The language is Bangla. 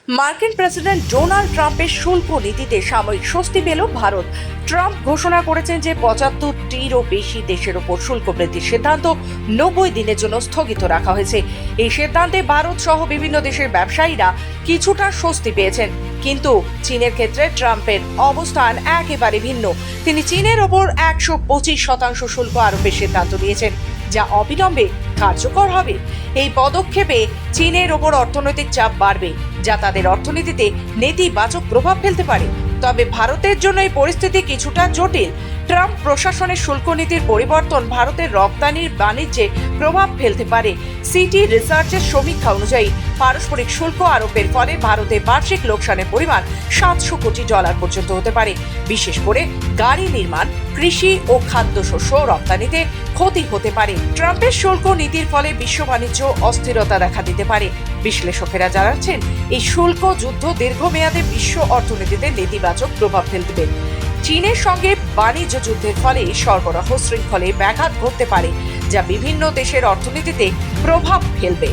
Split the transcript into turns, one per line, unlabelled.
মার্কিন প্রেসিডেন্ট ডোনাল্ড ট্রাম্পের শুল্ক নীতিতে সাময়িক স্বস্তি পেল ভারত। ট্রাম্প ঘোষণা করেছেন যে 75টিরও বেশি দেশের ওপর শুল্ক বৃদ্ধির সিদ্ধান্ত 90 দিনের জন্য স্থগিত রাখা হয়েছে। এই সিদ্ধান্তে ভারত সহ বিভিন্ন দেশের ব্যবসায়ীরা কিছুটা স্বস্তি পেয়েছেন, কিন্তু চীনের ক্ষেত্রে ট্রাম্পের অবস্থান একেবারে ভিন্ন। তিনি চীনের ওপর 125% শুল্ক আরোপের সিদ্ধান্ত নিয়েছেন, যা অবিলম্বে কার্যকর হবে। এই পদক্ষেপে চীনের ওপর অর্থনৈতিক চাপ বাড়বে, যা তাদের অর্থনীতিতে নেতিবাচক প্রভাব ফেলতে পারে। তবে ভারতের জন্য এই পরিস্থিতি কিছুটা জটিল। ট্রাম্প প্রশাসনের শুল্ক নীতির পরিবর্তন ভারতের রপ্তানির বাণিজ্যে প্রভাব ফেলতে পারে। সিটি রিসার্চের সমীক্ষা অনুযায়ী পারস্পরিক শুল্ক আরোপের ফলে ভারতে বার্ষিক লোকসানের পরিমাণ $700 কোটি পর্যন্ত হতে পারে। বিশেষ করে গাড়ি নির্মাণ, কৃষি ও খাদ্যশস্য রপ্তানিতে ক্ষতি হতে পারে। ট্রাম্পের শুল্ক নীতির ফলে বিশ্ব বাণিজ্য অস্থিরতা দেখা দিতে পারে। বিশ্লেষকেরা জানাচ্ছেন, এই শুল্ক যুদ্ধ দীর্ঘমেয়াদে বিশ্ব অর্থনীতিতে নেতিবাচক প্রভাব ফেলবে। চীনের সঙ্গে বাণিজ্য যুদ্ধের ফলে সরবরাহ শৃঙ্খলে ব্যাঘাত ঘটতে পারে, যা বিভিন্ন দেশের অর্থনীতিতে প্রভাব ফেলবে।